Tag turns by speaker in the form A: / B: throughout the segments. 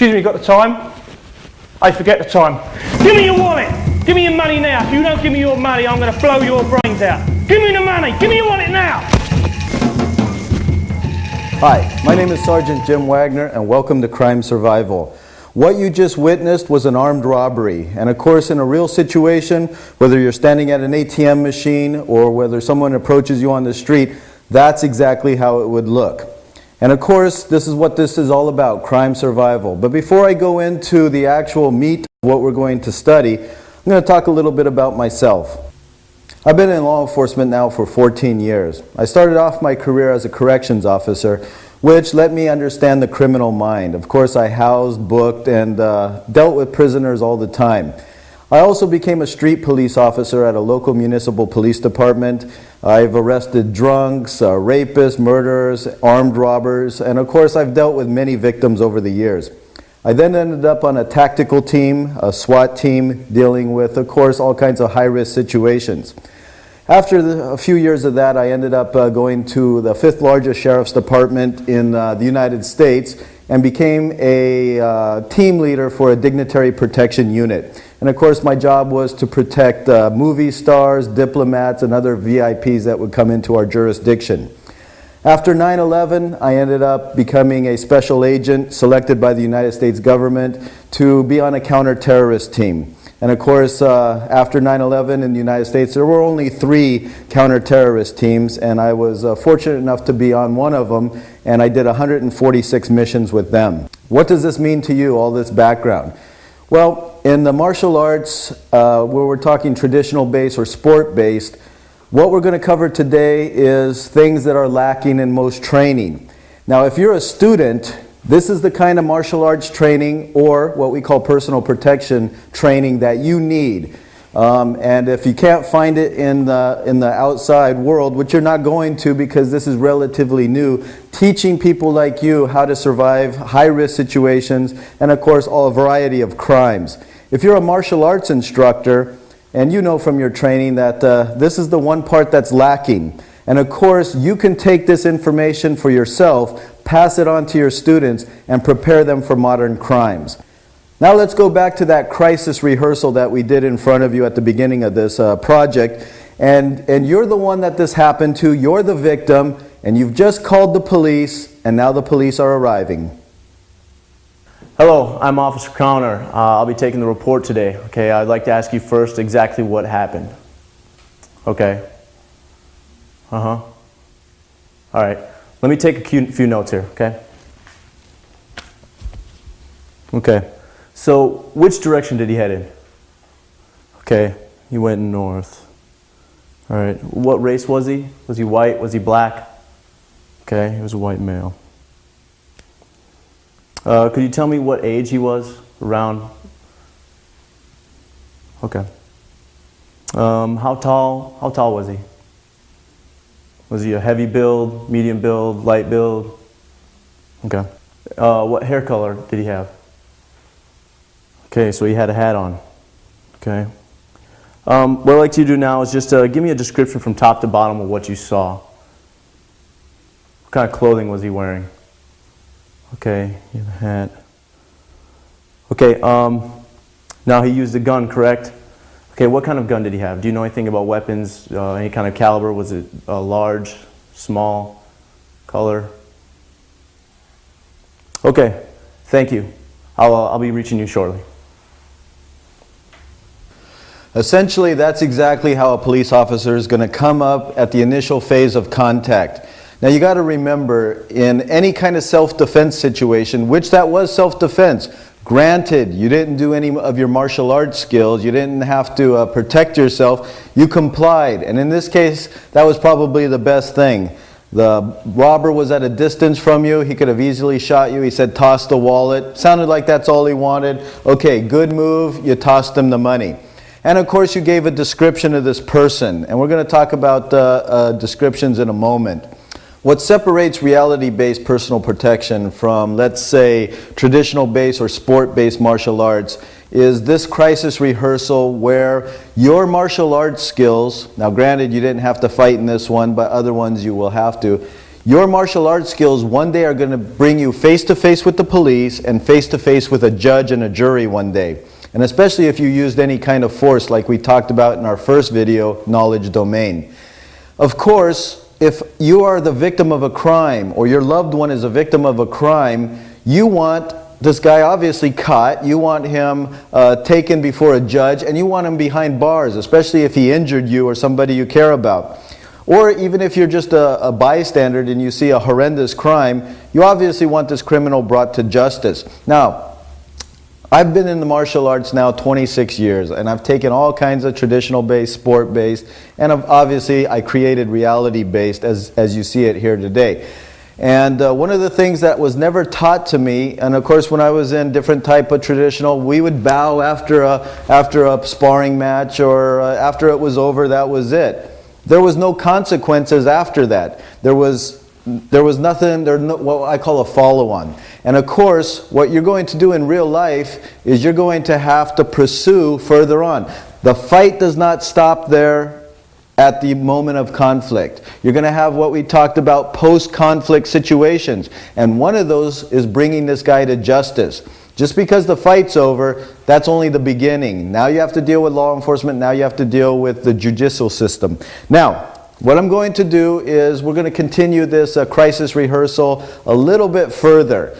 A: Excuse me, got the time? I forget the time. Give me your wallet! Give me your money now. If you don't give me your money, I'm going to blow your brains out. Give me the money! Give me your wallet now!
B: Hi, my name is Sergeant Jim Wagner, and welcome to Crime Survival. What you just witnessed was an armed robbery, and of course in a real situation, whether you're standing at an ATM machine or whether someone approaches you on the street, that's exactly how it would look. And of course, this is what this is all about, crime survival. But before I go into the actual meat of what we're going to study, I'm going to talk a little bit about myself. I've been in law enforcement now for 14 years. I started off my career as a corrections officer, which let me understand the criminal mind. Of course, I housed, booked, and dealt with prisoners all the time. I also became a street police officer at a local municipal police department. I've arrested drunks, rapists, murderers, armed robbers, and of course I've dealt with many victims over the years. I then ended up on a tactical team, a SWAT team, dealing with, of course, all kinds of high-risk situations. After a few years of that, I ended up going to the 5th largest sheriff's department in the United States and became a team leader for a dignitary protection unit. And of course, my job was to protect movie stars, diplomats, and other VIPs that would come into our jurisdiction. After 9/11, I ended up becoming a special agent selected by the United States government to be on a counter-terrorist team. And of course, after 9/11 in the United States, there were only 3 counter-terrorist teams, and I was fortunate enough to be on one of them, and I did 146 missions with them. What does this mean to you, all this background? Well, in the martial arts, where we're talking traditional-based or sport-based, what we're going to cover today is things that are lacking in most training. Now, if you're a student, this is the kind of martial arts training or what we call personal protection training that you need. And if you can't find it in the outside world, which you're not going to because this is relatively new, teaching people like you how to survive high-risk situations and, of course, a variety of crimes. If you're a martial arts instructor, and you know from your training that this is the one part that's lacking. And of course, you can take this information for yourself, pass it on to your students, and prepare them for modern crimes. Now let's go back to that crisis rehearsal that we did in front of you at the beginning of this project. And you're the one that this happened to, you're the victim, and you've just called the police, and now the police are arriving.
C: Hello, I'm Officer Crowner. I'll be taking the report today. Okay, I'd like to ask you first exactly what happened. Okay. All right. Let me take a few notes here, okay? Okay. So, which direction did he head in? Okay, he went north. All right. What race was he? Was he white? Was he black? Okay, he was a white male. Could you tell me what age he was around? Okay. How tall was he? Was he a heavy build, medium build, light build? Okay. What hair color did he have? Okay, so he had a hat on. Okay. What I'd like you to do now is just give me a description from top to bottom of what you saw. What kind of clothing was he wearing? Okay, he had a hat. Okay, now he used a gun, correct? Okay, what kind of gun did he have? Do you know anything about weapons? Any kind of caliber? Was it large, small, color? Okay, thank you. I'll be reaching you shortly.
B: Essentially, that's exactly how a police officer is going to come up at the initial phase of contact. Now you got to remember, in any kind of self-defense situation, which that was self-defense, granted, you didn't do any of your martial arts skills, you didn't have to protect yourself, you complied. And in this case, that was probably the best thing. The robber was at a distance from you, he could have easily shot you, he said toss the wallet, sounded like that's all he wanted. Okay, good move, you tossed him the money. And of course you gave a description of this person, and we're going to talk about descriptions in a moment. What separates reality-based personal protection from, let's say, traditional-based or sport-based martial arts is this crisis rehearsal where your martial arts skills, now granted you didn't have to fight in this one, but other ones you will have to, Your martial arts skills one day are going to bring you face to face with the police and face to face with a judge and a jury one day. And especially if you used any kind of force like we talked about in our first video, knowledge domain. Of course, if you are the victim of a crime or your loved one is a victim of a crime, you want this guy obviously caught, you want him taken before a judge, and you want him behind bars, especially if he injured you or somebody you care about. Or even if you're just a bystander and you see a horrendous crime, you obviously want this criminal brought to justice. Now, I've been in the martial arts now 26 years, and I've taken all kinds of traditional-based, sport-based, and obviously I created reality-based as you see it here today. And one of the things that was never taught to me, and of course when I was in different type of traditional, we would bow after a sparring match, or after it was over, that was it. There was no consequences after that. There was nothing, what I call a follow-on. And of course, what you're going to do in real life is you're going to have to pursue further on. The fight does not stop there at the moment of conflict. You're going to have what we talked about, post-conflict situations. And one of those is bringing this guy to justice. Just because the fight's over, that's only the beginning. Now you have to deal with law enforcement. Now you have to deal with the judicial system. Now, what I'm going to do is we're going to continue this crisis rehearsal a little bit further.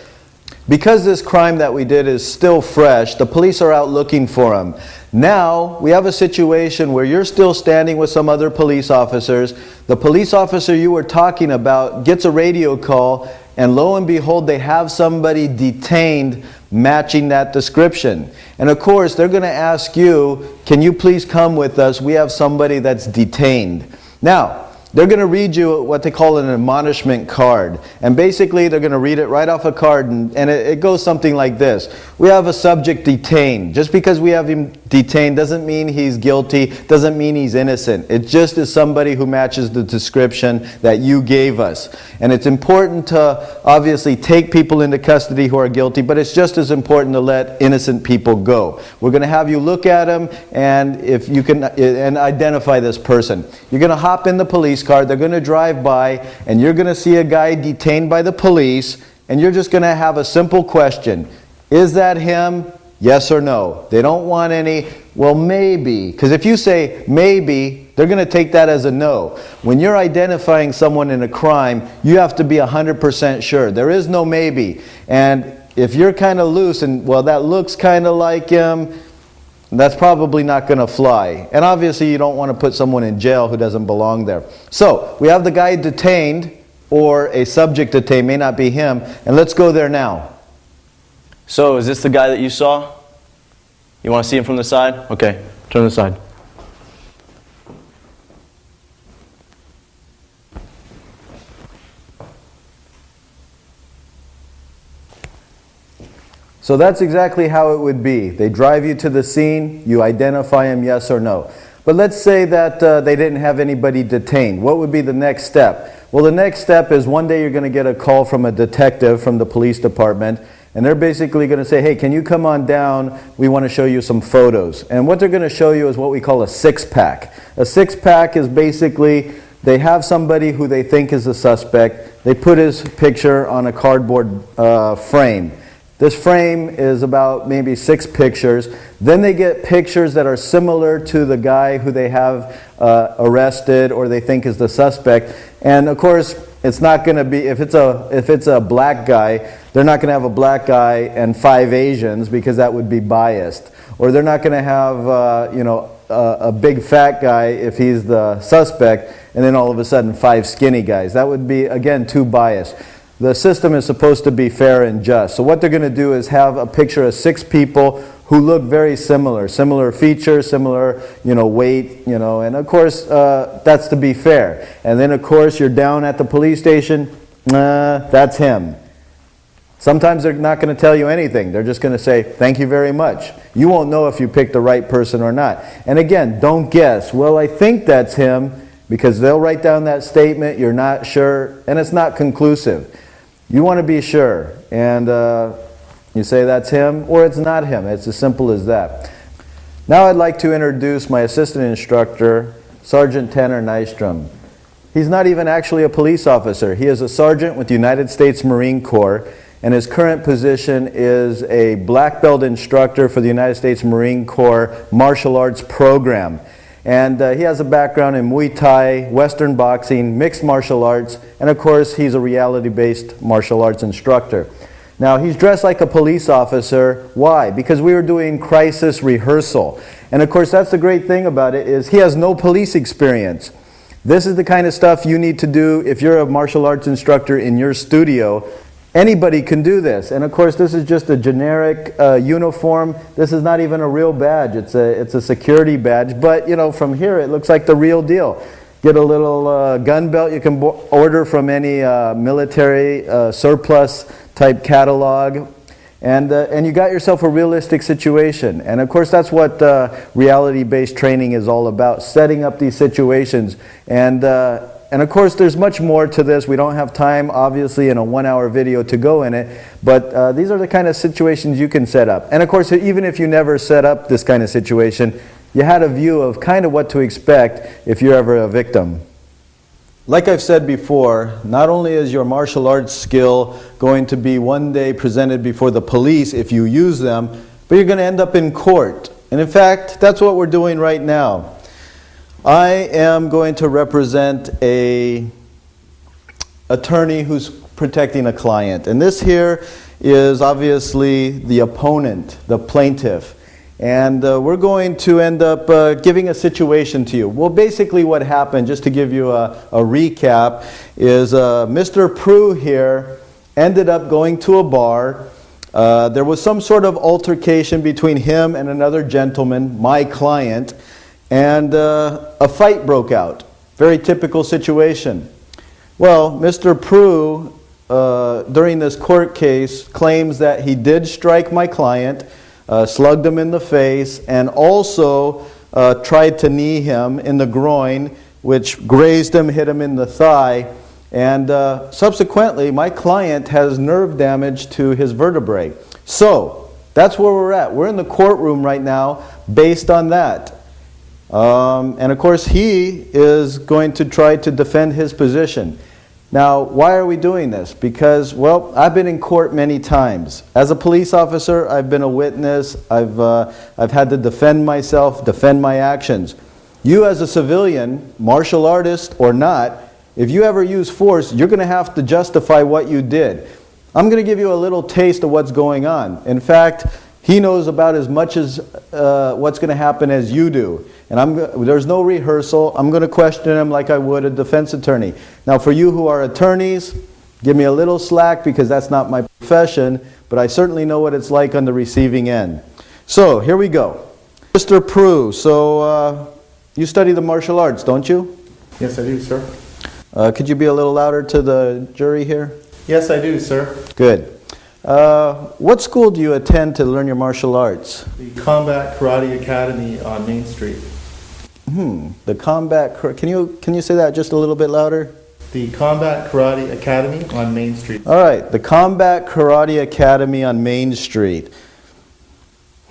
B: Because this crime that we did is still fresh, the police are out looking for him. Now, we have a situation where you're still standing with some other police officers. The police officer you were talking about gets a radio call, and lo and behold, they have somebody detained matching that description. And of course, they're going to ask you, can you please come with us? We have somebody that's detained. Now, they're going to read you what they call an admonishment card. And basically, they're going to read it right off a card, and it goes something like this. We have a subject detained. Just because we have him detained doesn't mean he's guilty, doesn't mean he's innocent. It just is somebody who matches the description that you gave us. And it's important to obviously take people into custody who are guilty, but it's just as important to let innocent people go. We're going to have you look at him, and if you can, and identify this person. You're going to hop in the police car, they're going to drive by, and you're going to see a guy detained by the police, and you're just going to have a simple question. Is that him? Yes or no? They don't want any, well, maybe. Because if you say maybe, they're going to take that as a no. When you're identifying someone in a crime, you have to be 100% sure. There is no maybe. And if you're kind of loose and, well, that looks kind of like him, that's probably not going to fly. And obviously you don't want to put someone in jail who doesn't belong there. So, we have the guy detained, or a subject detained, may not be him, and let's go there now.
C: So, is this the guy that you saw? You want to see him from the side? Okay, turn to the side.
B: So that's exactly how it would be. They drive you to the scene, you identify him, yes or no. But let's say that they didn't have anybody detained. What would be the next step? Well, the next step is one day you're going to get a call from a detective from the police department, and they're basically going to say, hey, can you come on down? We want to show you some photos. And what they're going to show you is what we call a six-pack. A six-pack is basically, they have somebody who they think is a suspect. They put his picture on a cardboard frame. This frame is about maybe 6 pictures. Then they get pictures that are similar to the guy who they have arrested or they think is the suspect. And of course, it's not going to be, if it's a black guy, they're not going to have a black guy and 5 Asians because that would be biased. Or they're not going to have a big fat guy if he's the suspect, and then all of a sudden 5 skinny guys. That would be, again, too biased. The system is supposed to be fair and just. So what they're going to do is have a picture of 6 people who look very similar features, similar, weight, and of course, that's to be fair. And then of course, you're down at the police station, that's him. Sometimes they're not going to tell you anything. They're just going to say, thank you very much. You won't know if you picked the right person or not. And again, don't guess. Well, I think that's him, because they'll write down that statement, you're not sure, and it's not conclusive. You want to be sure, and you say that's him, or it's not him. It's as simple as that. Now I'd like to introduce my assistant instructor, Sergeant Tanner Nystrom. He's not even actually a police officer. He is a sergeant with the United States Marine Corps, and his current position is a black belt instructor for the United States Marine Corps martial arts program. And he has a background in Muay Thai, Western boxing, mixed martial arts, and of course he's a reality-based martial arts instructor. Now he's dressed like a police officer. Why? Because we were doing crisis rehearsal. And of course that's the great thing about it, is he has no police experience. This is the kind of stuff you need to do if you're a martial arts instructor in your studio. Anybody can do this. And of course this is just a generic uniform. This is not even a real badge. It's a security badge. But you know, from here it looks like the real deal. Get a little gun belt you can order from any military surplus type catalog. And you got yourself a realistic situation. And of course that's what reality-based training is all about, setting up these situations. And of course there's much more to this. We don't have time, obviously, in a 1-hour video to go in it. But these are the kind of situations you can set up. And of course, even if you never set up this kind of situation, you had a view of kind of what to expect if you're ever a victim. Like I've said before, not only is your martial arts skill going to be one day presented before the police if you use them, but you're going to end up in court. And in fact, that's what we're doing right now. I am going to represent an attorney who's protecting a client. And this here is obviously the opponent, the plaintiff. And we're going to end up giving a situation to you. Well, basically what happened, just to give you a recap, is Mr. Prue here ended up going to a bar. There was some sort of altercation between him and another gentleman, my client, and a fight broke out. Very typical situation. Well, Mr. Prue, during this court case, claims that he did strike my client, slugged him in the face, and also tried to knee him in the groin, which grazed him, hit him in the thigh, and subsequently my client has nerve damage to his vertebrae. So that's where we're at. We're in the courtroom right now based on that. And of course he is going to try to defend his position. Now, why are we doing this? Because, well, I've been in court many times. As a police officer, I've been a witness. I've had to defend myself, defend my actions. You as a civilian, martial artist or not, if you ever use force, you're going to have to justify what you did. I'm going to give you a little taste of what's going on. In fact, he knows about as much as what's going to happen as you do. And there's no rehearsal. I'm going to question him like I would a defense attorney. Now, for you who are attorneys, give me a little slack because that's not my profession, but I certainly know what it's like on the receiving end. So, here we go. Mr. Prue, so you study the martial arts, don't you?
D: Yes, I do, sir.
B: Could you be a little louder to the jury here?
D: Yes, I do, sir.
B: Good. What school do you attend to learn your martial arts?
D: The Combat Karate Academy on Main Street.
B: The Combat... Can you say that just a little bit louder?
D: The Combat Karate Academy on Main Street.
B: All right, the Combat Karate Academy on Main Street.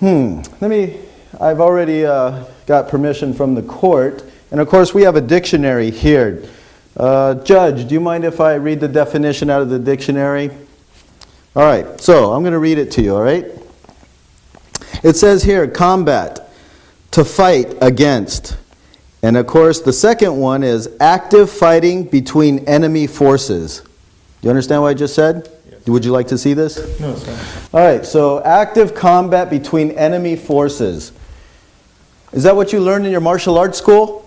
B: I've already got permission from the court, and of course we have a dictionary here. Judge, do you mind if I read the definition out of the dictionary? All right, so I'm going to read it to you, all right? It says here, combat, to fight against. And of course, the second one is active fighting between enemy forces. Do you understand what I just said?
D: Yes.
B: Would you like to see this?
D: No, sir.
B: All right, so active combat between enemy forces. Is that what you learned in your martial arts school?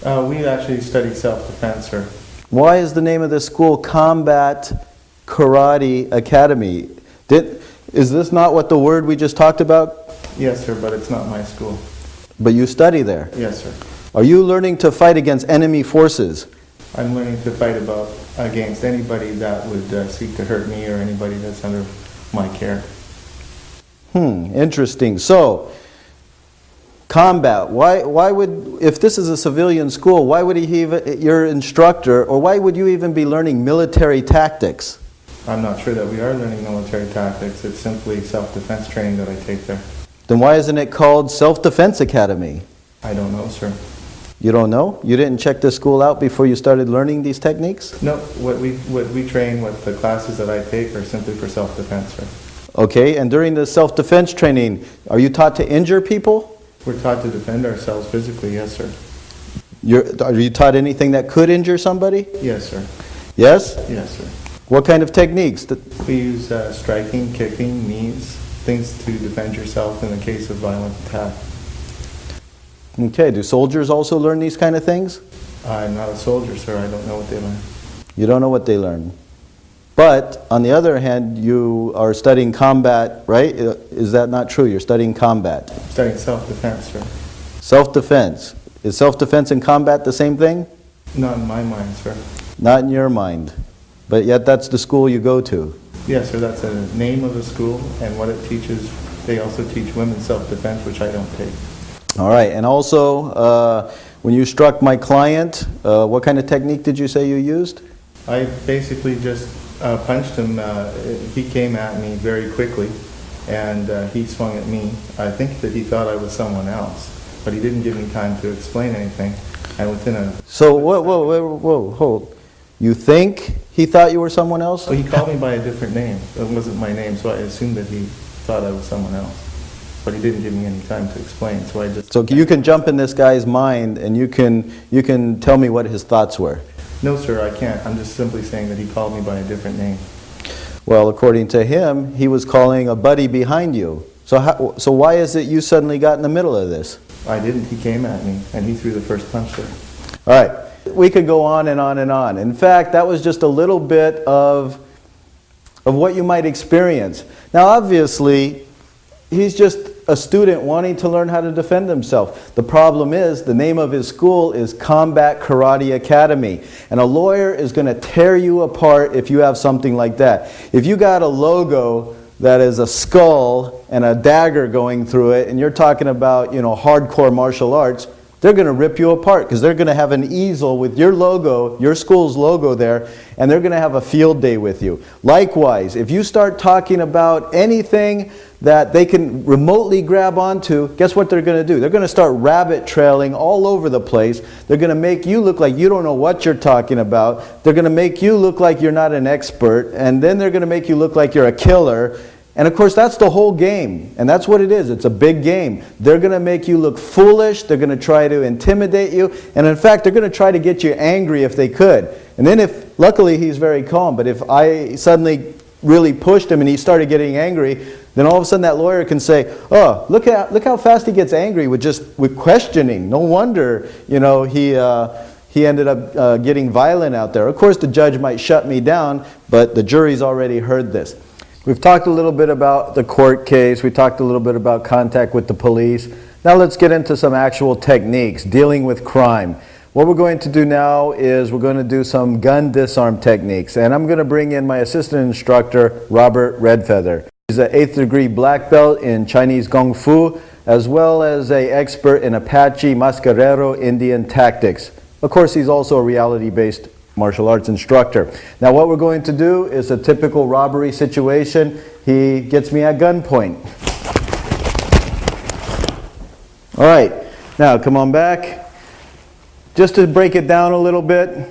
D: We actually study self-defense, sir.
B: Why is the name of this school Combat Karate Academy? Is this not what the word we just talked about?
D: Yes, sir, but it's not my school.
B: But you study there.
D: Yes, sir.
B: Are you learning to fight against enemy forces?
D: I'm learning to fight against anybody that would seek to hurt me or anybody that's under my care.
B: Interesting. So, combat. Why would, if this is a civilian school, why would your instructor, or why would you even be learning military tactics?
D: I'm not sure that we are learning military tactics. It's simply self-defense training that I take there.
B: Then why isn't it called Self-Defense Academy?
D: I don't know, sir.
B: You don't know? You didn't check the school out before you started learning these techniques?
D: No, what we train, what the classes that I take are simply for self-defense, sir.
B: Okay, and during the self-defense training, are you taught to injure people?
D: We're taught to defend ourselves physically, yes, sir.
B: Are you taught anything that could injure somebody?
D: Yes, sir.
B: Yes?
D: Yes, sir.
B: What kind of techniques?
D: We use striking, kicking, knees, things to defend yourself in the case of violent attack.
B: Okay, do soldiers also learn these kind of things?
D: I'm not a soldier, sir. I don't know what they learn.
B: You don't know what they learn. But, on the other hand, you are studying combat, right? Is that not true? You're studying combat.
D: Studying self-defense, sir.
B: Self-defense. Is self-defense and combat the same thing?
D: Not in my mind, sir.
B: Not in your mind. But yet that's the school you go to.
D: Yes, sir. That's the name of the school, and what it teaches, they also teach women's self-defense, which I don't take.
B: All right, and also, when you struck my client, what kind of technique did you say you used?
D: I basically just punched him. He came at me very quickly, and he swung at me. I think that he thought I was someone else, but he didn't give me time to explain anything. And within a...
B: So, whoa, hold. You think he thought you were someone else?
D: Well, he called me by a different name. It wasn't my name, so I assumed that he thought I was someone else. But he didn't give me any time to explain, so I just...
B: So you can jump in this guy's mind and you can tell me what his thoughts were.
D: No, sir, I can't. I'm just simply saying that he called me by a different name.
B: Well, according to him, he was calling a buddy behind you. So why is it you suddenly got in the middle of this?
D: I didn't. He came at me, and he threw the first punch, sir.
B: All right. We could go on and on and on. In fact, that was just a little bit of what you might experience. Now, obviously, he's just a student wanting to learn how to defend himself. The problem is, the name of his school is Combat Karate Academy. And a lawyer is going to tear you apart if you have something like that. If you got a logo that is a skull and a dagger going through it, and you're talking about, hardcore martial arts, they're going to rip you apart because they're going to have an easel with your logo, your school's logo there, and they're going to have a field day with you. Likewise, if you start talking about anything that they can remotely grab onto, guess what they're going to do? They're going to start rabbit trailing all over the place. They're going to make you look like you don't know what you're talking about. They're going to make you look like you're not an expert, and then they're going to make you look like you're a killer. And of course, that's the whole game. And that's what it is. It's a big game. They're going to make you look foolish. They're going to try to intimidate you. And in fact, they're going to try to get you angry if they could. And then luckily he's very calm, but if I suddenly really pushed him and he started getting angry, then all of a sudden that lawyer can say, oh, look how fast he gets angry with questioning. No wonder, he ended up getting violent out there. Of course, the judge might shut me down, but the jury's already heard this. We've talked a little bit about the court case. We talked a little bit about contact with the police. Now let's get into some actual techniques dealing with crime. What we're going to do now is we're going to do some gun disarm techniques. And I'm going to bring in my assistant instructor, Robert Redfeather. He's an 8th degree black belt in Chinese Kung Fu, as well as an expert in Apache Mascarero Indian tactics. Of course, he's also a reality-based martial arts instructor. Now what we're going to do is a typical robbery situation. He gets me at gunpoint. All right, now come on back. Just to break it down a little bit,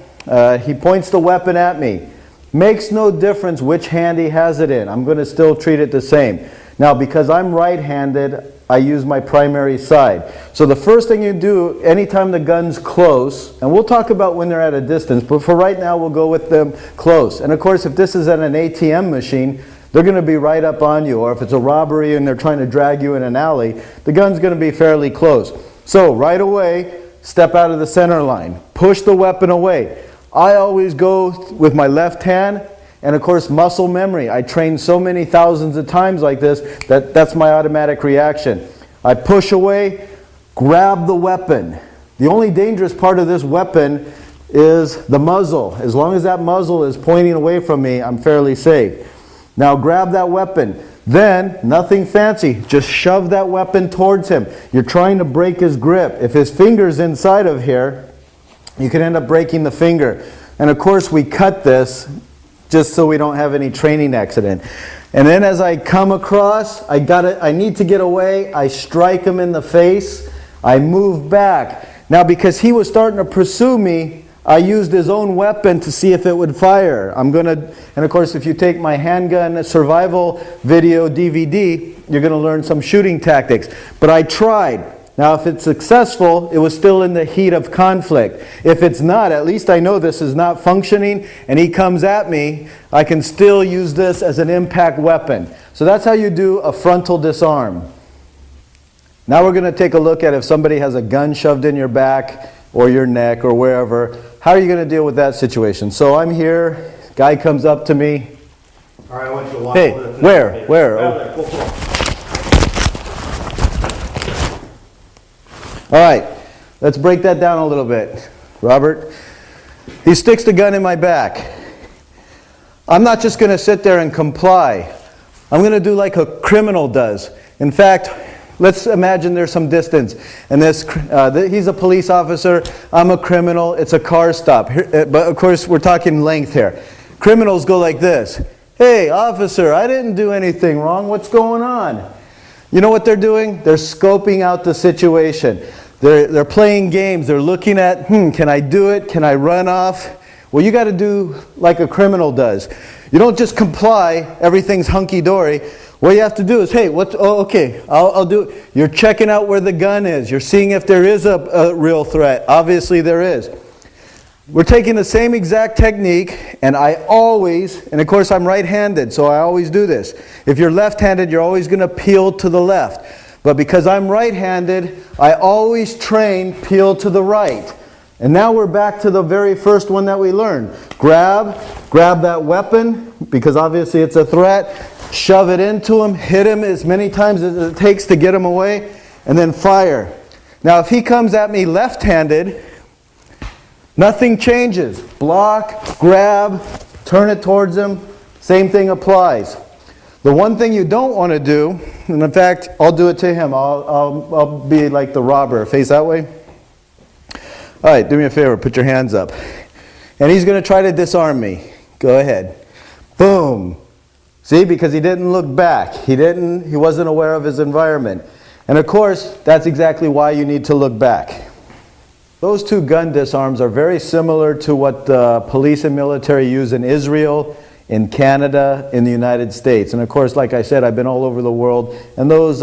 B: he points the weapon at me. Makes no difference which hand he has it in. I'm going to still treat it the same. Now because I'm right-handed, I use my primary side. So the first thing you do, anytime the gun's close, and we'll talk about when they're at a distance, but for right now we'll go with them close. And of course, if this is at an ATM machine, they're going to be right up on you. Or if it's a robbery and they're trying to drag you in an alley, the gun's going to be fairly close. So right away, step out of the center line. Push the weapon away. I always go with my left hand. And of course, muscle memory. I train so many thousands of times like this that's my automatic reaction. I push away, grab the weapon. The only dangerous part of this weapon is the muzzle. As long as that muzzle is pointing away from me, I'm fairly safe. Now grab that weapon. Then, nothing fancy, just shove that weapon towards him. You're trying to break his grip. If his finger's inside of here, you can end up breaking the finger. And of course, we cut this just so we don't have any training accident. And then as I come across, I need to get away, I strike him in the face, I move back. Now, because he was starting to pursue me, I used his own weapon to see if it would fire. And of course, if you take my handgun survival video DVD, you're going to learn some shooting tactics. But I tried. Now, if it's successful, it was still in the heat of conflict. If it's not, at least I know this is not functioning, and he comes at me, I can still use this as an impact weapon. So that's how you do a frontal disarm. Now we're going to take a look at if somebody has a gun shoved in your back or your neck or wherever. How are you going to deal with that situation? So I'm here, guy comes up to me.
A: All right, I want you to walk
B: Hey,
A: over to
B: where? All right, let's break that down a little bit. Robert, he sticks the gun in my back. I'm not just going to sit there and comply. I'm going to do like a criminal does. In fact, let's imagine there's some distance. And he's a police officer, I'm a criminal, it's a car stop. But of course, we're talking length here. Criminals go like this. Hey, officer, I didn't do anything wrong. What's going on? You know what they're doing? They're scoping out the situation. They're playing games. They're looking at, can I do it? Can I run off? Well, you got to do like a criminal does. You don't just comply, everything's hunky-dory. What you have to do is, hey, okay, I'll do it. You're checking out where the gun is. You're seeing if there is a real threat. Obviously there is. We're taking the same exact technique, and I always, and of course I'm right-handed, so I always do this. If you're left-handed, you're always going to peel to the left. But because I'm right-handed, I always train peel to the right. And now we're back to the very first one that we learned. Grab that weapon, because obviously it's a threat. Shove it into him, hit him as many times as it takes to get him away, and then fire. Now if he comes at me left-handed, nothing changes. Block, grab, turn it towards him, same thing applies. The one thing you don't want to do, and in fact, I'll do it to him. I'll be like the robber. Face that way. All right, do me a favor. Put your hands up. And he's going to try to disarm me. Go ahead. Boom. See, because he didn't look back. He wasn't aware of his environment. And of course, that's exactly why you need to look back. Those two gun disarms are very similar to what the police and military use in Israel, in Canada, in the United States. And of course, like I said, I've been all over the world, and those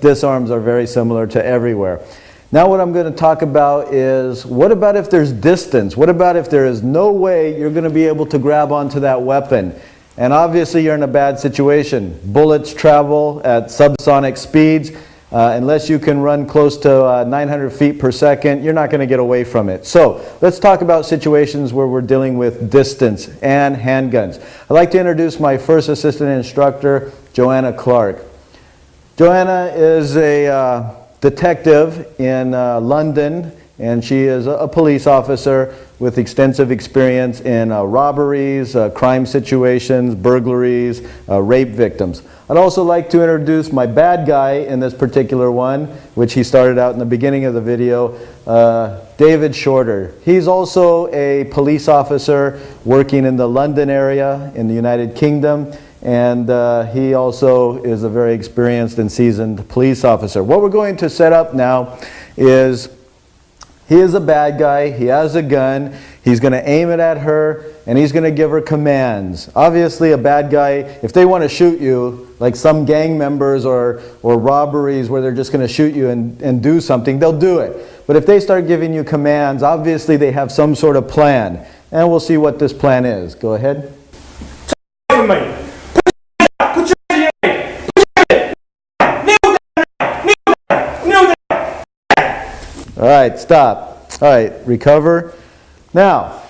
B: disarms are very similar to everywhere. Now what I'm going to talk about is, what about if there's distance? What about if there is no way you're going to be able to grab onto that weapon? And obviously you're in a bad situation. Bullets travel at subsonic speeds. Unless you can run close to 900 feet per second, you're not going to get away from it. So let's talk about situations where we're dealing with distance and handguns. I'd like to introduce my first assistant instructor, Joanna Clark. Joanna is a detective in London, and she is a police officer with extensive experience in robberies, crime situations, burglaries, rape victims. I'd also like to introduce my bad guy in this particular one, which he started out in the beginning of the video, David Shorter. He's also a police officer working in the London area in the United Kingdom, and he also is a very experienced and seasoned police officer. What we're going to set up now is, he is a bad guy, he has a gun, he's going to aim it at her, and he's going to give her commands. Obviously a bad guy, if they want to shoot you, like some gang members or robberies where they're just going to shoot you and do something, they'll do it. But if they start giving you commands, obviously they have some sort of plan. And we'll see what this plan is. Go ahead.
A: Turn away from me. Put your hands in your head. Put your head. Kneel down. Kneel down. Kneel down.
B: All right, stop. All right, recover. Now,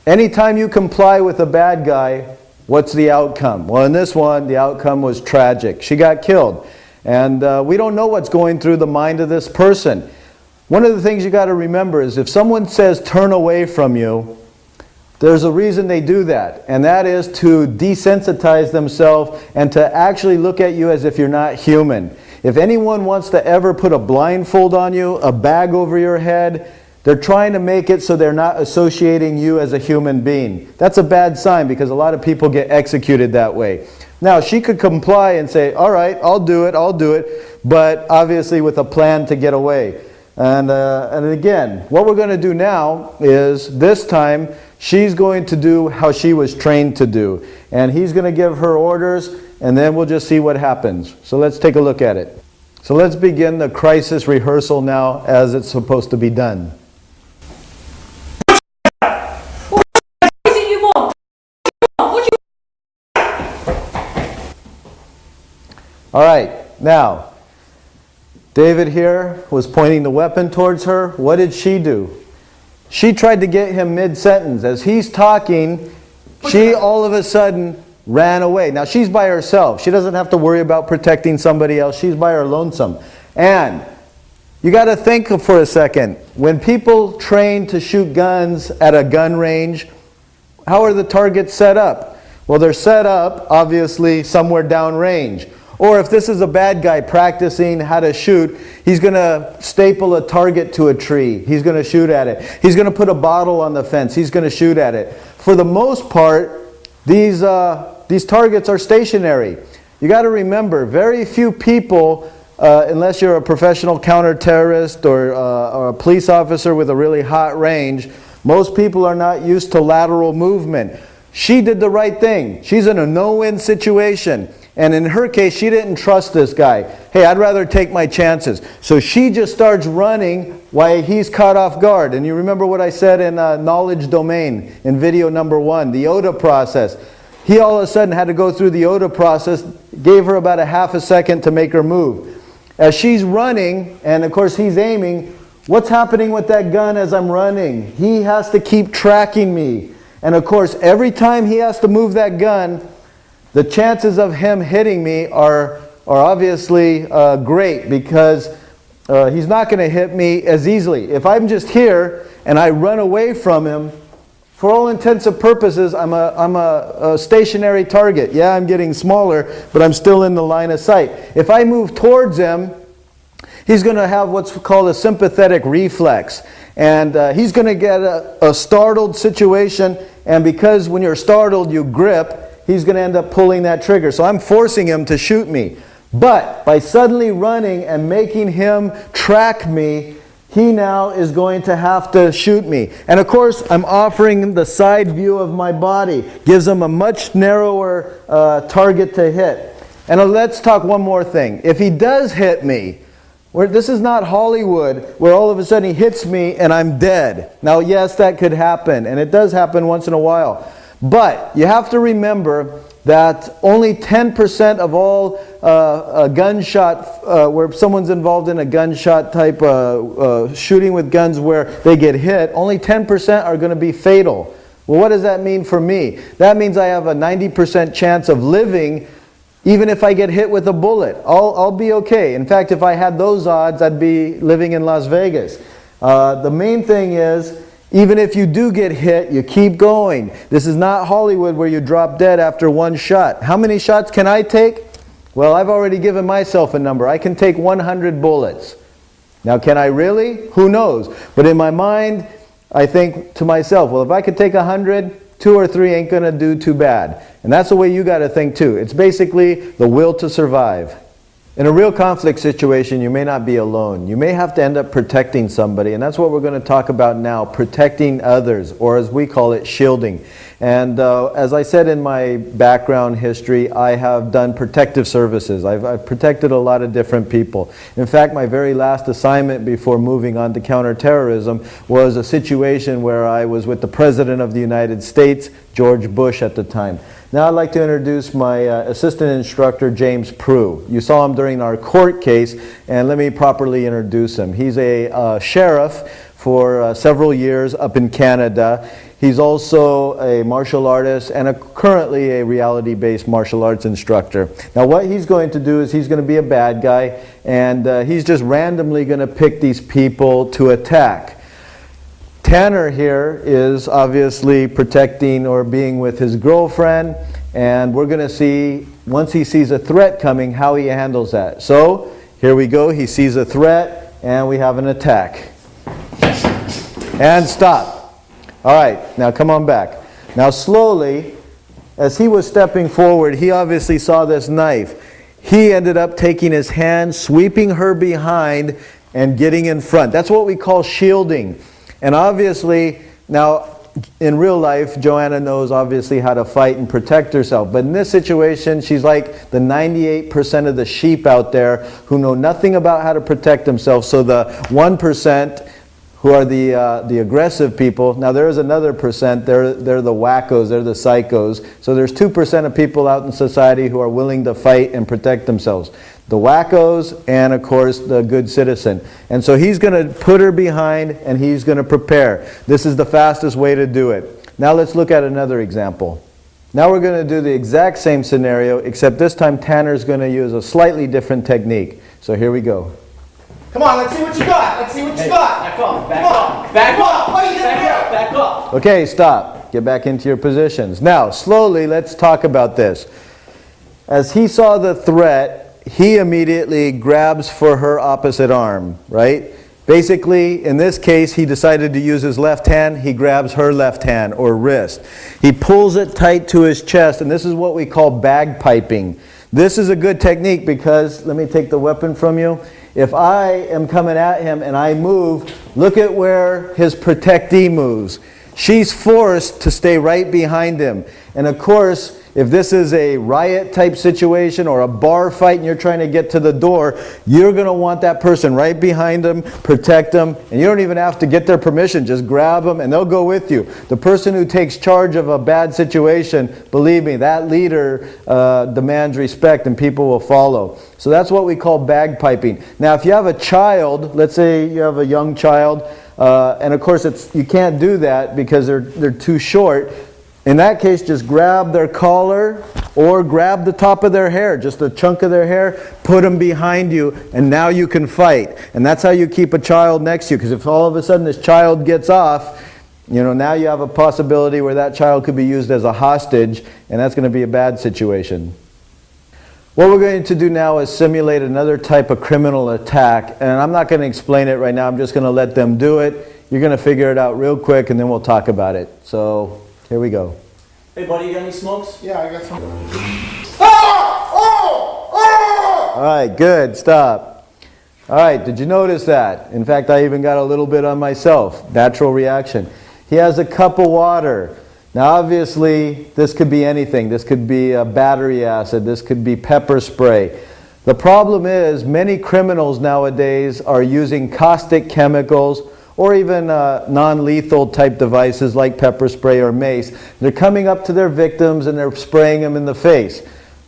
B: anytime you comply with a bad guy, what's the outcome? Well, in this one, the outcome was tragic. She got killed. And we don't know what's going through the mind of this person. One of the things you got to remember is if someone says turn away from you, there's a reason they do that. And that is to desensitize themselves and to actually look at you as if you're not human. If anyone wants to ever put a blindfold on you, a bag over your head, they're trying to make it so they're not associating you as a human being. That's a bad sign because a lot of people get executed that way. Now, she could comply and say, all right, I'll do it, but obviously with a plan to get away. And again, what we're going to do now is this time she's going to do how she was trained to do. And he's going to give her orders, and then we'll just see what happens. So let's take a look at it. So let's begin the crisis rehearsal now as it's supposed to be done.
E: What is it you want? What do you
B: All right, now, David here was pointing the weapon towards her. What did she do? She tried to get him mid-sentence. As he's talking, she all of a sudden ran away. Now, she's by herself. She doesn't have to worry about protecting somebody else. She's by her lonesome. And you got to think for a second. When people train to shoot guns at a gun range, how are the targets set up? Well, they're set up, obviously, somewhere downrange. Or if this is a bad guy practicing how to shoot, he's going to staple a target to a tree. He's going to shoot at it. He's going to put a bottle on the fence. He's going to shoot at it. For the most part, these targets are stationary. You got to remember, very few people, unless you're a professional counter-terrorist or a police officer with a really hot range, most people are not used to lateral movement. She did the right thing. She's in a no-win situation. And in her case, she didn't trust this guy. Hey, I'd rather take my chances. So she just starts running while he's caught off guard. And you remember what I said in knowledge domain in video number 1, the OTA process. He all of a sudden had to go through the OTA process, gave her about a half a second to make her move. As she's running, and of course he's aiming, what's happening with that gun as I'm running? He has to keep tracking me. And of course, every time he has to move that gun, the chances of him hitting me are obviously great, because he's not going to hit me as easily. If I'm just here and I run away from him, for all intents and purposes, I'm a stationary target. Yeah, I'm getting smaller, but I'm still in the line of sight. If I move towards him, he's going to have what's called a sympathetic reflex. And he's going to get a startled situation, and because when you're startled, you grip, he's going to end up pulling that trigger. So I'm forcing him to shoot me. But by suddenly running and making him track me, he now is going to have to shoot me. And of course, I'm offering him the side view of my body. Gives him a much narrower target to hit. And let's talk one more thing. If he does hit me, this is not Hollywood, where all of a sudden he hits me and I'm dead. Now, yes, that could happen, and it does happen once in a while. But you have to remember that only 10% of all gunshot, where someone's involved in a gunshot type shooting with guns where they get hit, only 10% are going to be fatal. Well, what does that mean for me? That means I have a 90% chance of living even if I get hit with a bullet. I'll be okay. In fact, if I had those odds, I'd be living in Las Vegas. The main thing is, even if you do get hit, you keep going. This is not Hollywood where you drop dead after one shot. How many shots can I take? Well, I've already given myself a number. I can take 100 bullets. Now, can I really? Who knows? But in my mind, I think to myself, well, if I could take 100, 2 or 3 ain't going to do too bad. And that's the way you got to think too. It's basically the will to survive. In a real conflict situation, you may not be alone. You may have to end up protecting somebody, and that's what we're going to talk about now, protecting others, or as we call it, shielding. And as I said in my background history, I have done protective services. I've protected a lot of different people. In fact, my very last assignment before moving on to counterterrorism was a situation where I was with the President of the United States, George Bush at the time. Now I'd like to introduce my assistant instructor, James Prue. You saw him during our court case, and let me properly introduce him. He's a sheriff for several years up in Canada. He's also a martial artist and currently a reality-based martial arts instructor. Now what he's going to do is he's going to be a bad guy, and he's just randomly going to pick these people to attack. Tanner here is obviously protecting or being with his girlfriend, and we're going to see, once he sees a threat coming, how he handles that. So, here we go. He sees a threat, and we have an attack. And stop. All right, now come on back. Now slowly, as he was stepping forward, he obviously saw this knife. He ended up taking his hand, sweeping her behind, and getting in front. That's what we call shielding. And obviously, now in real life, Joanna knows obviously how to fight and protect herself. But in this situation, she's like the 98% of the sheep out there who know nothing about how to protect themselves. So the 1% who are the aggressive people, now there is another percent, they're the wackos, they're the psychos. So there's 2% of people out in society who are willing to fight and protect themselves. The wackos and, of course, the good citizen. And so he's going to put her behind and he's going to prepare. This is the fastest way to do it. Now let's look at another example. Now we're going to do the exact same scenario, except this time Tanner's going to use a slightly different technique. So here we go.
F: Come on, let's see what you got. Let's see what you got.
E: Back off, back off, back off.
F: What are you gonna do?
E: Back off.
B: Okay, stop. Get back into your positions. Now, slowly, let's talk about this. As he saw the threat, he immediately grabs for her opposite arm, right? Basically, in this case, he decided to use his left hand. He grabs her left hand or wrist. He pulls it tight to his chest, and this is what we call bagpiping. This is a good technique because, let me take the weapon from you. If I am coming at him and I move, look at where his protectee moves. She's forced to stay right behind him. And of course, if this is a riot type situation or a bar fight and you're trying to get to the door, you're going to want that person right behind them, protect them, and you don't even have to get their permission. Just grab them and they'll go with you. The person who takes charge of a bad situation, believe me, that leader demands respect and people will follow. So that's what we call bagpiping. Now if you have a child, let's say you have a young child, and of course you can't do that because they're too short. In that case, just grab their collar or grab the top of their hair, just a chunk of their hair, put them behind you, and now you can fight. And that's how you keep a child next to you, because if all of a sudden this child gets off, now you have a possibility where that child could be used as a hostage, and that's going to be a bad situation. What we're going to do now is simulate another type of criminal attack, and I'm not going to explain it right now, I'm just going to let them do it. You're going to figure it out real quick, and then we'll talk about it. So, here we go.
C: Hey buddy, you got any smokes?
F: Yeah, I got some.
B: All right, good, stop. All right, did you notice that? In fact, I even got a little bit on myself. Natural reaction. He has a cup of water. Now obviously, this could be anything. This could be battery acid. This could be pepper spray. The problem is, many criminals nowadays are using caustic chemicals or even non-lethal type devices like pepper spray or mace. They're coming up to their victims and they're spraying them in the face.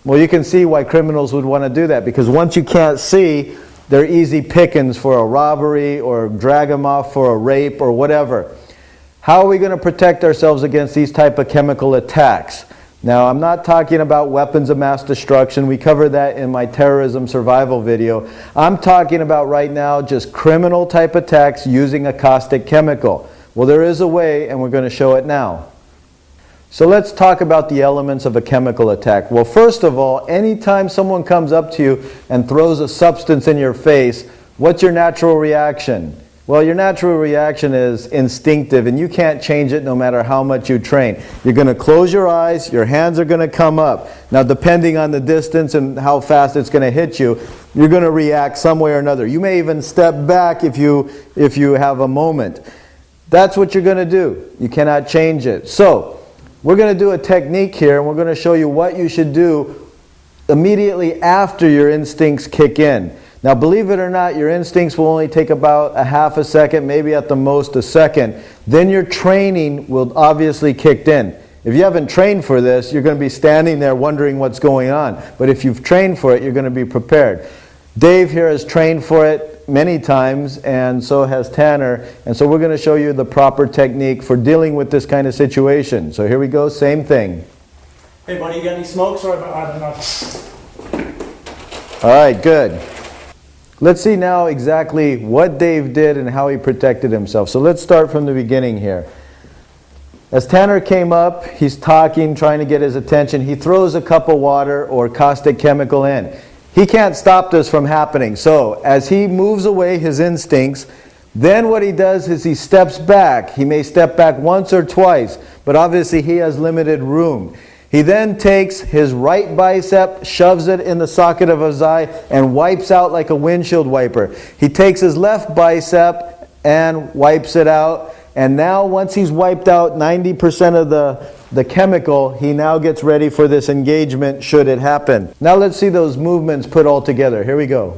B: Well, you can see why criminals would want to do that, because once you can't see, they're easy pickings for a robbery or drag them off for a rape or whatever. How are we going to protect ourselves against these type of chemical attacks? Now, I'm not talking about weapons of mass destruction. We covered that in my terrorism survival video. I'm talking about right now just criminal type attacks using a caustic chemical. Well, there is a way, and we're going to show it now. So let's talk about the elements of a chemical attack. Well, first of all, anytime someone comes up to you and throws a substance in your face, what's your natural reaction? Well, your natural reaction is instinctive, and you can't change it no matter how much you train. You're going to close your eyes, your hands are going to come up. Now, depending on the distance and how fast it's going to hit you, you're going to react some way or another. You may even step back if you have a moment. That's what you're going to do. You cannot change it. So, we're going to do a technique here, and we're going to show you what you should do immediately after your instincts kick in. Now, believe it or not, your instincts will only take about a half a second, maybe at the most a second. Then your training will obviously kick in. If you haven't trained for this, you're going to be standing there wondering what's going on. But if you've trained for it, you're going to be prepared. Dave here has trained for it many times, and so has Tanner. And so we're going to show you the proper technique for dealing with this kind of situation. So here we go, same thing.
C: Hey buddy, you got any smokes?
A: Sorry, but I don't know.
B: All right, good. Let's see now exactly what Dave did and how he protected himself. So let's start from the beginning here. As Tanner came up, he's talking, trying to get his attention. He throws a cup of water or caustic chemical in. He can't stop this from happening. So as he moves away his instincts, then what he does is he steps back. He may step back once or twice, but obviously he has limited room. He then takes his right bicep, shoves it in the socket of his eye, and wipes out like a windshield wiper. He takes his left bicep and wipes it out. And now once he's wiped out 90% of the chemical, he now gets ready for this engagement should it happen. Now let's see those movements put all together. Here we go.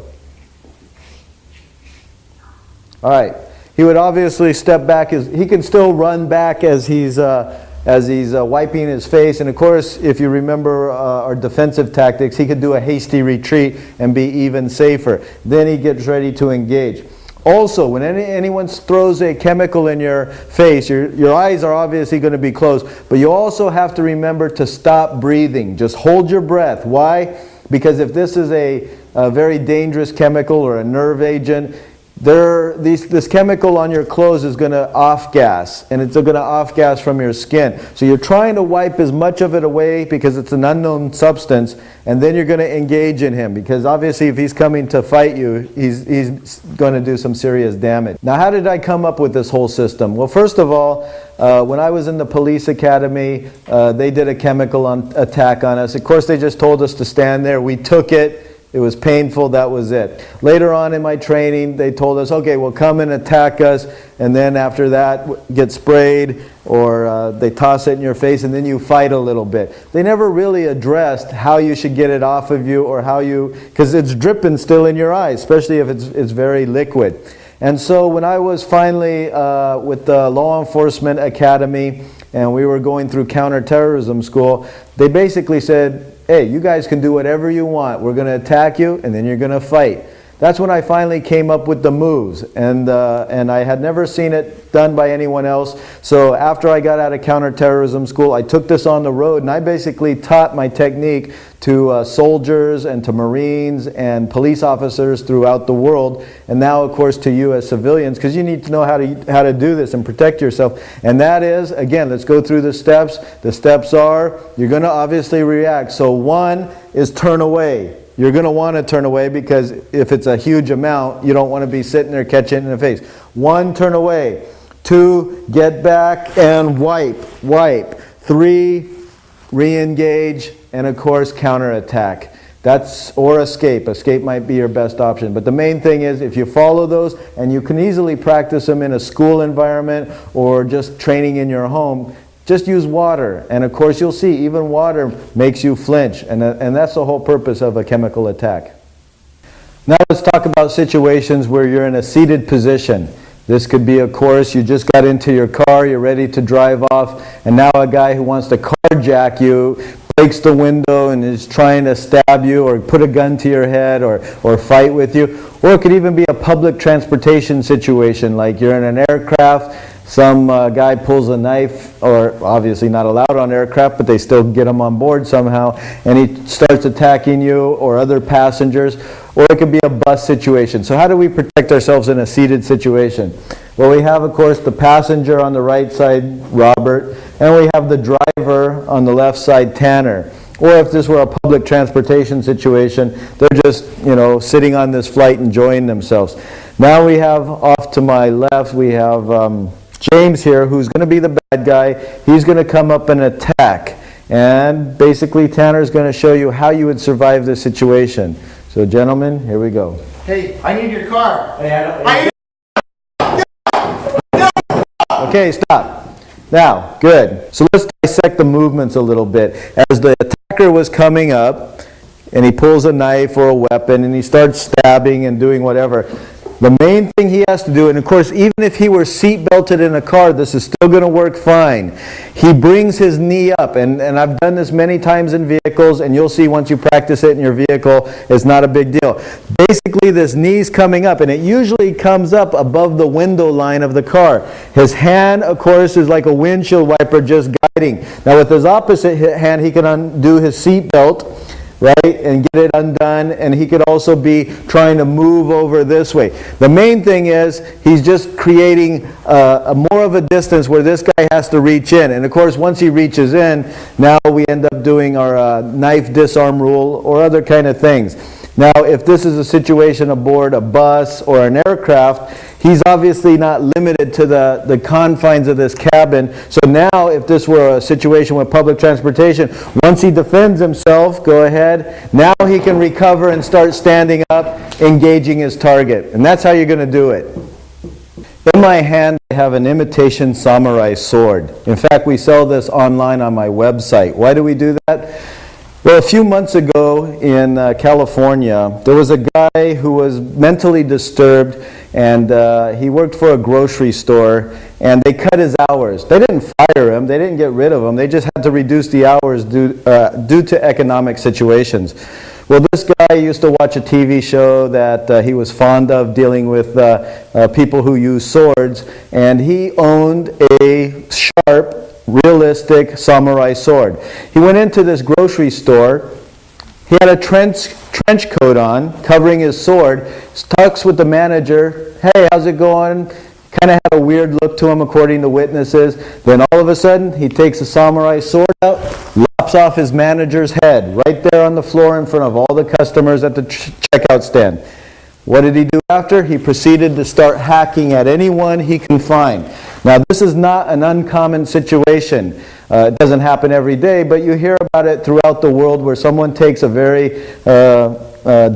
B: All right. He would obviously step back. He can still run back as he's wiping his face. And of course, if you remember our defensive tactics, he could do a hasty retreat and be even safer. Then he gets ready to engage. Also, when anyone throws a chemical in your face, your eyes are obviously going to be closed, but you also have to remember to stop breathing. Just hold your breath. Why? Because if this is a very dangerous chemical or a nerve agent, this chemical on your clothes is going to off-gas, and it's going to off-gas from your skin. So you're trying to wipe as much of it away because it's an unknown substance, and then you're going to engage in him, because obviously if he's coming to fight you, he's going to do some serious damage. Now, how did I come up with this whole system? Well, first of all, when I was in the police academy, they did a chemical attack on us. Of course, they just told us to stand there. We took it. It was painful, that was it. Later on in my training, they told us, okay, well, come and attack us, and then after that, get sprayed, or they toss it in your face, and then you fight a little bit. They never really addressed how you should get it off of you, or how you, because it's dripping still in your eyes, especially if it's very liquid. And so when I was finally with the Law Enforcement Academy, and we were going through counterterrorism school, they basically said, hey, you guys can do whatever you want. We're going to attack you, and then you're going to fight. That's when I finally came up with the moves, and I had never seen it done by anyone else. So after I got out of counterterrorism school, I took this on the road, and I basically taught my technique to soldiers and to Marines and police officers throughout the world, and now, of course, to you as civilians, because you need to know how to do this and protect yourself. And that is, again, let's go through the steps. The steps are, you're going to obviously react. So one is turn away. You're going to want to turn away, because if it's a huge amount, you don't want to be sitting there catching it in the face. 1, turn away. 2, get back and wipe. 3, re-engage. And of course, counterattack. Or escape. Escape might be your best option. But the main thing is, if you follow those, and you can easily practice them in a school environment or just training in your home, just use water, and of course you'll see even water makes you flinch, and that's the whole purpose of a chemical attack. Now let's talk about situations where you're in a seated position. This could be, of course, you just got into your car, you're ready to drive off, and now a guy who wants to carjack you breaks the window and is trying to stab you or put a gun to your head or fight with you. Or it could even be a public transportation situation, like you're in an aircraft, some guy pulls a knife, or obviously not allowed on aircraft, but they still get him on board somehow, and he starts attacking you or other passengers. Or it could be a bus situation. So how do we protect ourselves in a seated situation? Well, we have, of course, the passenger on the right side, Robert, and we have the driver on the left side, Tanner. Or if this were a public transportation situation, they're just, sitting on this flight enjoying themselves. Now we have, off to my left, we have James here, who's going to be the bad guy. He's going to come up and attack. And basically, Tanner's going to show you how you would survive this situation. So, gentlemen, here we go.
F: Hey, I need your car.
B: Okay, stop. Now, good. So let's dissect the movements a little bit. As the attacker was coming up, and he pulls a knife or a weapon, and he starts stabbing and doing whatever, the main thing he has to do, and of course, even if he were seat belted in a car, this is still going to work fine. He brings his knee up, and I've done this many times in vehicles, and you'll see once you practice it in your vehicle, it's not a big deal. Basically, this knee's coming up, and it usually comes up above the window line of the car. His hand, of course, is like a windshield wiper just guiding. Now, with his opposite hand, he can undo his seat belt, right, and get it undone, and he could also be trying to move over this way. The main thing is he's just creating a more of a distance where this guy has to reach in, and of course once he reaches in, now we end up doing our knife disarm rule or other kind of things. Now, if this is a situation aboard a bus or an aircraft, he's obviously not limited to the confines of this cabin. So now, if this were a situation with public transportation, once he defends himself, go ahead, now he can recover and start standing up, engaging his target. And that's how you're going to do it. In my hand, I have an imitation samurai sword. In fact, we sell this online on my website. Why do we do that? Well, a few months ago in California, there was a guy who was mentally disturbed, and he worked for a grocery store, and they cut his hours. They didn't fire him, they didn't get rid of him, they just had to reduce the hours due to economic situations. Well, this guy used to watch a TV show that he was fond of, dealing with people who use swords, and he owned a sharp, realistic samurai sword. He went into this grocery store. He had a trench coat on, covering his sword. Talks with the manager. Hey, how's it going? Kind of had a weird look to him, according to witnesses. Then all of a sudden, he takes a samurai sword out, lops off his manager's head right there on the floor in front of all the customers at the checkout stand. What did he do after? He proceeded to start hacking at anyone he can find. Now, this is not an uncommon situation. It doesn't happen every day, but you hear about it throughout the world where someone takes a very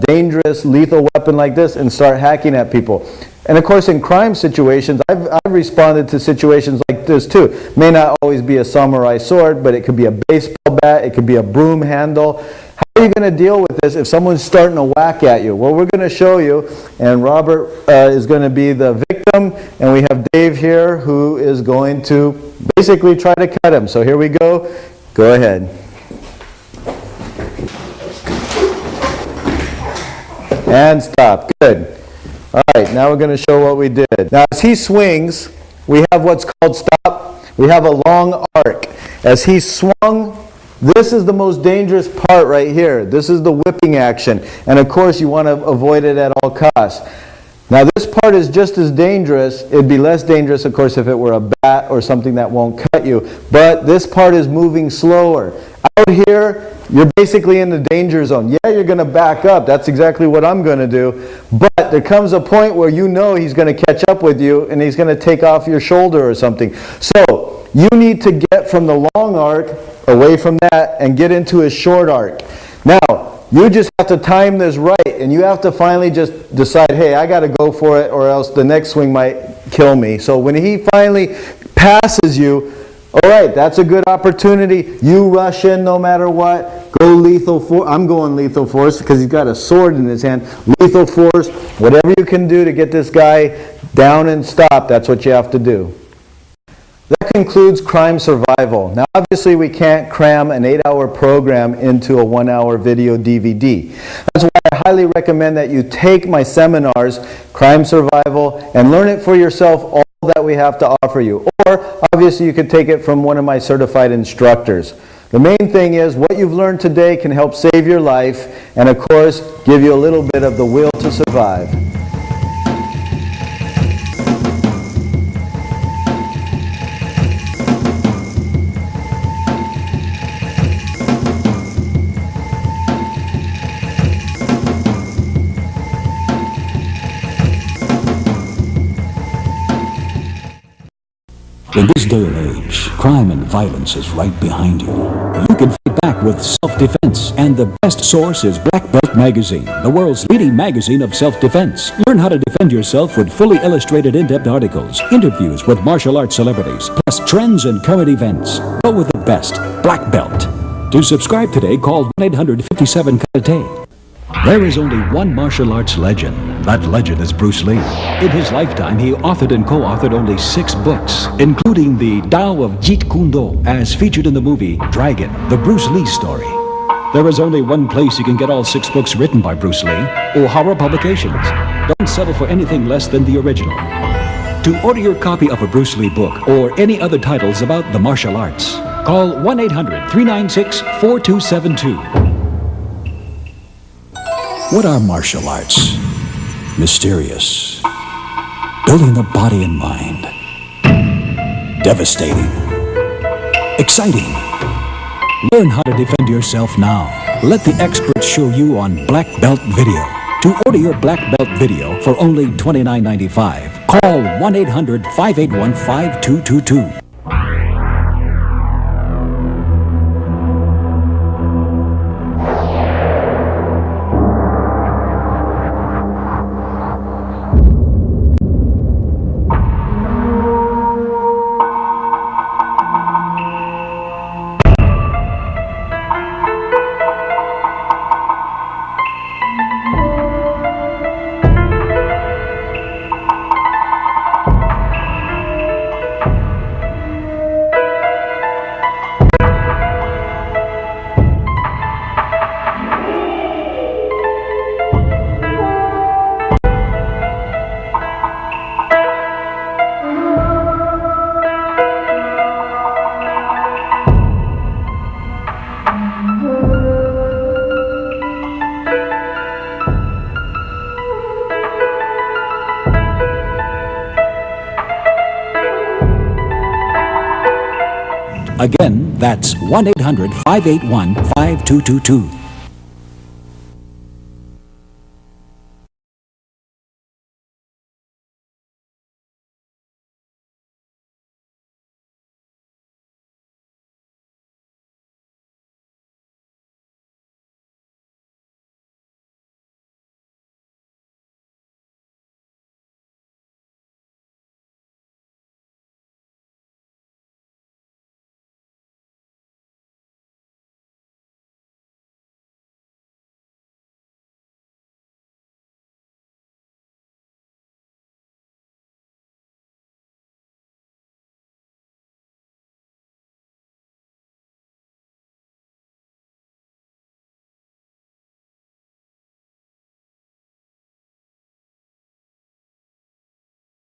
B: dangerous, lethal weapon like this and start hacking at people. And of course, in crime situations, I've responded to situations like this too. It may not always be a samurai sword, but it could be a baseball bat, it could be a broom handle. How are you going to deal with this if someone's starting to whack at you? Well, we're going to show you, and Robert is going to be the victim, and we have Dave here who is going to basically try to cut him. So here we go. Go ahead. And stop. Good. All right, now we're going to show what we did. Now, as he swings, we have what's called stop. We have a long arc. As he swung, this is the most dangerous part right here. This is the whipping action. And of course, you want to avoid it at all costs. Now, this part is just as dangerous. It'd be less dangerous, of course, if it were a bat or something that won't cut you. But this part is moving slower. Out here, you're basically in the danger zone. Yeah, you're going to back up. That's exactly what I'm going to do. But there comes a point where you know he's going to catch up with you and he's going to take off your shoulder or something. So you need to get from the long arc away from that and get into a short arc. Now, you just have to time this right, and you have to finally just decide, hey, I got to go for it or else the next swing might kill me. So when he finally passes you, all right, that's a good opportunity. You rush in no matter what. Go lethal force. I'm going lethal force because he's got a sword in his hand. Lethal force. Whatever you can do to get this guy down and stop, that's what you have to do. That concludes Crime Survival. Now, obviously, we can't cram an 8-hour program into a 1-hour video DVD. That's why I highly recommend that you take my seminars, Crime Survival, and learn it for yourself, all that we have to offer you. Or, obviously, you could take it from one of my certified instructors. The main thing is, what you've learned today can help save your life, and of course, give you a little bit of the will to survive.
G: In this day and age, crime and violence is right behind you. You can fight back with self-defense, and the best source is Black Belt Magazine, the world's leading magazine of self-defense. Learn how to defend yourself with fully illustrated in-depth articles, interviews with martial arts celebrities, plus trends and current events. Go with the best, Black Belt. To subscribe today, call 1-800-57-KARATE. There is only one martial arts legend. That legend is Bruce Lee. In his lifetime, he authored and co-authored only 6 books, including the Tao of Jeet Kune Do, as featured in the movie Dragon, the Bruce Lee story. There is only one place you can get all 6 books written by Bruce Lee, O'Hara Publications. Don't settle for anything less than the original. To order your copy of a Bruce Lee book or any other titles about the martial arts, call 1-800-396-4272. What are martial arts? Mysterious. Building the body and mind. Devastating. Exciting. Learn how to defend yourself now. Let the experts show you on Black Belt Video. To order your Black Belt Video for only $29.95, call 1-800-581-5222. Again, that's 1-800-581-5222.